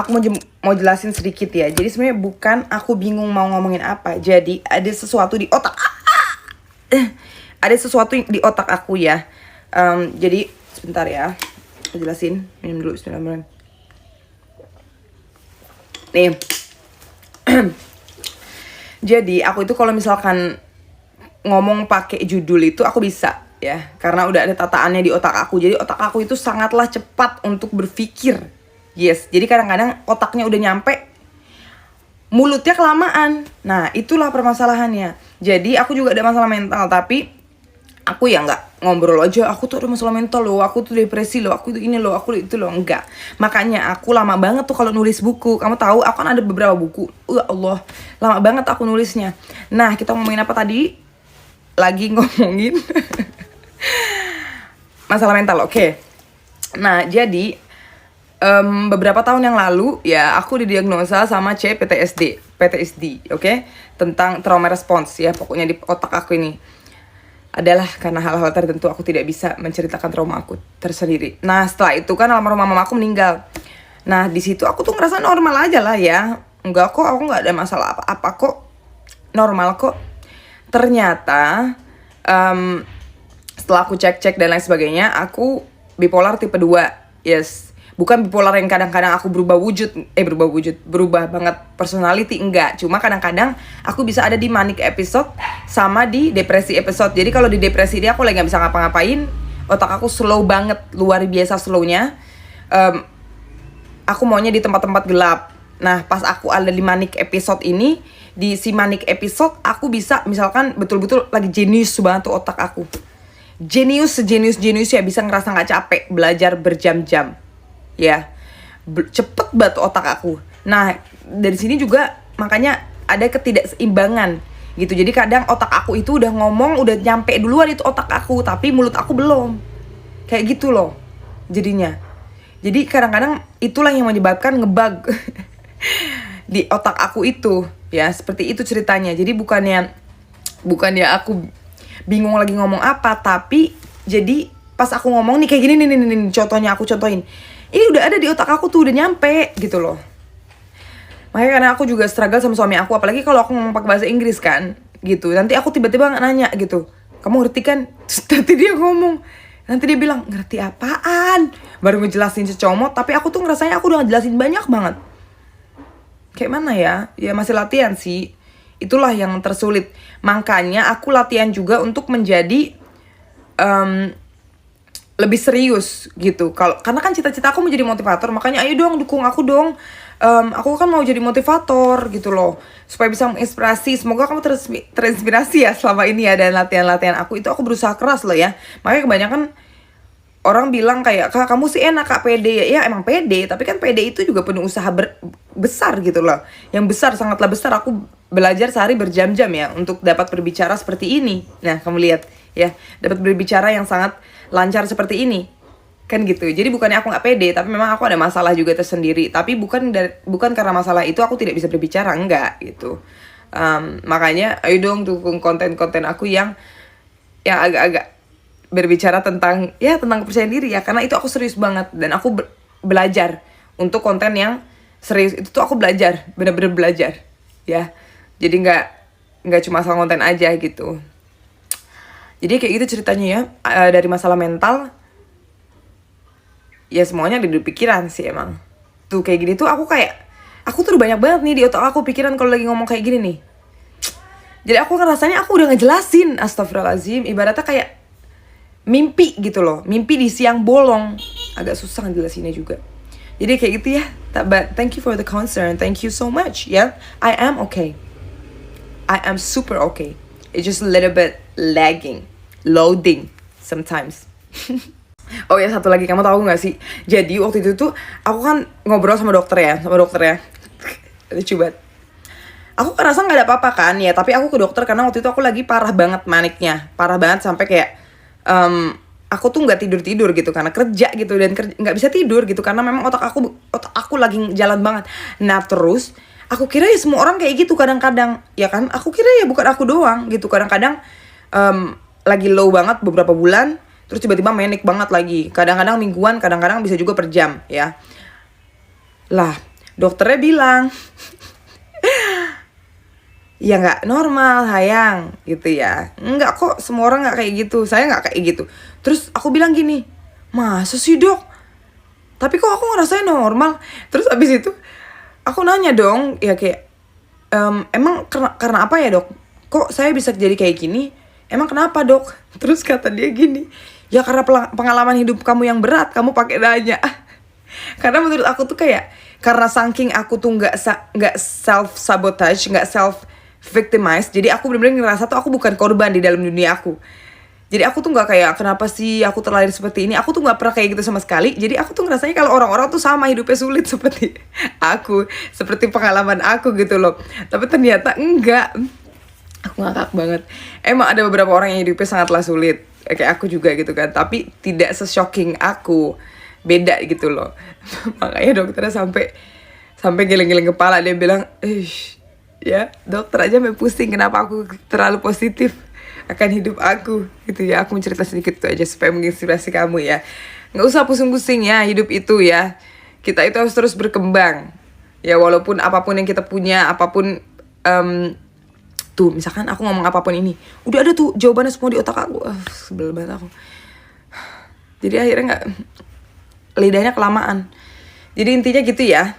aku mau jelasin sedikit ya. Jadi sebenarnya bukan aku bingung mau ngomongin apa. Jadi ada sesuatu di otak. Ada sesuatu di otak aku ya. Jadi sebentar ya. Aku jelasin. Minum dulu bismillahirrahmanirrahim. Nih. Jadi aku itu kalau misalkan ngomong pakai judul itu aku bisa ya. Karena udah ada tataannya di otak aku. Jadi otak aku itu sangatlah cepat untuk berpikir. Yes, jadi kadang-kadang otaknya udah nyampe, mulutnya kelamaan. Nah, itulah permasalahannya. Jadi aku juga ada masalah mental, tapi aku ya nggak ngobrol aja, aku tuh ada masalah mental loh, aku tuh depresi loh, aku tuh ini loh, aku itu loh, enggak. Makanya aku lama banget tuh kalau nulis buku. Kamu tahu, aku kan ada beberapa buku. Ya Allah, lama banget aku nulisnya. Nah, kita ngomongin apa tadi? Lagi ngomongin masalah mental, oke. Nah, jadi beberapa tahun yang lalu ya aku didiagnosa sama PTSD, oke? Tentang trauma response ya, pokoknya di otak aku ini adalah karena hal-hal tertentu aku tidak bisa menceritakan trauma aku tersendiri. Nah, setelah itu kan almarhum mama aku meninggal. Nah, di situ aku tuh ngerasa normal aja lah ya. Enggak kok, aku nggak ada masalah apa-apa kok. Normal kok. Ternyata setelah aku cek-cek dan lain sebagainya, aku bipolar tipe 2. Yes. Bukan bipolar yang kadang-kadang aku berubah banget personality, enggak. Cuma kadang-kadang aku bisa ada di manic episode sama di depresi episode. Jadi kalau di depresi dia aku lagi gak bisa ngapa-ngapain, otak aku slow banget, luar biasa slownya. Aku maunya di tempat-tempat gelap. Nah, pas aku ada di manic episode ini, di si manic episode aku bisa misalkan betul-betul lagi jenius banget tuh otak aku. Sejenius ya, bisa ngerasa gak capek belajar berjam-jam. Ya, cepet banget otak aku. Nah, dari sini juga makanya ada ketidakseimbangan gitu. Jadi kadang otak aku itu udah ngomong, udah nyampe duluan itu otak aku, tapi mulut aku belum. Kayak gitu loh jadinya. Jadi kadang-kadang itulah yang menyebabkan ngebug di otak aku itu. Ya, seperti itu ceritanya. Jadi bukannya aku bingung lagi ngomong apa, tapi jadi pas aku ngomong nih kayak gini nih contohnya aku contohin. Ini udah ada di otak aku tuh, udah nyampe gitu loh. Makanya karena aku juga struggle sama suami aku, apalagi kalau aku ngomong pakai bahasa Inggris kan, gitu. Nanti aku tiba-tiba nanya gitu, kamu ngerti kan? Terus nanti dia ngomong, nanti dia bilang, ngerti apaan? Baru ngejelasin secomot, tapi aku tuh ngerasanya aku udah ngejelasin banyak banget. Kayak mana ya? Ya masih latihan sih. Itulah yang tersulit. Makanya aku latihan juga untuk menjadi lebih serius gitu. Karena kan cita-cita aku menjadi motivator, makanya ayo dong dukung aku dong. Aku kan mau jadi motivator gitu loh, supaya bisa menginspirasi. Semoga kamu terinspirasi ya selama ini ya, dan latihan-latihan aku itu aku berusaha keras loh ya. Makanya kebanyakan orang bilang kayak, Kak kamu sih enak Kak, pede. Ya emang pede, tapi kan pede itu juga penuh usaha besar gitu loh. Yang besar, sangatlah besar. Aku belajar sehari berjam-jam ya untuk dapat berbicara seperti ini. Nah kamu lihat ya, dapat berbicara yang sangat lancar seperti ini kan gitu. Jadi bukannya aku nggak pede, tapi memang aku ada masalah juga tersendiri. Tapi bukan karena masalah itu aku tidak bisa berbicara, enggak gitu. Makanya ayo dong dukung konten-konten aku yang agak-agak berbicara tentang kepercayaan diri ya, karena itu aku serius banget. Dan aku belajar untuk konten yang serius itu tuh, aku belajar, bener-bener belajar ya. Jadi nggak cuma asal konten aja gitu. Jadi kayak gitu ceritanya ya. Dari masalah mental, ya semuanya ada di pikiran sih emang. Tuh kayak gini tuh aku tuh udah banyak banget nih di otak aku pikiran kalau lagi ngomong kayak gini nih. Jadi aku ngerasanya aku udah ngejelasin, astagfirullahaladzim. Ibaratnya kayak mimpi gitu loh, mimpi di siang bolong. Agak susah ngejelasinnya juga. Jadi kayak gitu ya. But thank you for the concern, thank you so much ya. I am okay, I am super okay. It's just a little bit loading sometimes. Oh ya, satu lagi, kamu tahu nggak sih? Jadi waktu itu tuh aku kan ngobrol sama dokter ya. Lucu banget. Aku ngerasa nggak ada apa-apa kan ya, tapi aku ke dokter karena waktu itu aku lagi parah banget maniknya, parah banget sampai kayak aku tuh nggak tidur gitu karena kerja gitu, dan nggak bisa tidur gitu karena memang otak aku lagi jalan banget. Nah terus aku kira ya semua orang kayak gitu kadang-kadang ya kan, aku kira ya bukan aku doang gitu. Kadang-kadang lagi low banget beberapa bulan, terus tiba-tiba manic banget lagi. Kadang-kadang mingguan, kadang-kadang bisa juga per jam ya. Lah dokternya bilang ya nggak normal Hayang gitu ya. Nggak kok, semua orang nggak kayak gitu, saya nggak kayak gitu. Terus aku bilang gini, masa sih dok, tapi kok aku ngerasain normal. Terus abis itu aku nanya dong ya kayak emang karena apa ya dok, kok saya bisa jadi kayak gini, emang kenapa dok? Terus kata dia gini, ya karena pengalaman hidup kamu yang berat, kamu pakai nanya. Karena menurut aku tuh kayak, karena saking aku tuh nggak self sabotage, nggak self victimize, jadi aku bener-bener ngerasa tuh aku bukan korban di dalam dunia aku. Jadi aku tuh nggak kayak kenapa sih aku terlahir seperti ini, aku tuh nggak pernah kayak gitu sama sekali. Jadi aku tuh ngerasanya kalau orang-orang tuh sama hidupnya sulit seperti aku, seperti pengalaman aku gitu loh. Tapi ternyata enggak. Aku ngakak banget. Emang ada beberapa orang yang hidupnya sangatlah sulit, kayak aku juga gitu kan, tapi tidak se-shocking aku. Beda gitu loh. Makanya dokternya sampai geleng-geleng kepala, dia bilang, ya dokter aja sampai pusing kenapa aku terlalu positif akan hidup aku gitu ya. Aku mencerita sedikit itu aja supaya menginspirasi kamu ya. Nggak usah pusing-pusing ya hidup itu ya. Kita itu harus terus berkembang ya, walaupun apapun yang kita punya, apapun tuh misalkan aku ngomong apapun ini udah ada tuh jawabannya semua di otak aku. Sebel banget aku. Jadi akhirnya lidahnya kelamaan. Jadi intinya gitu ya.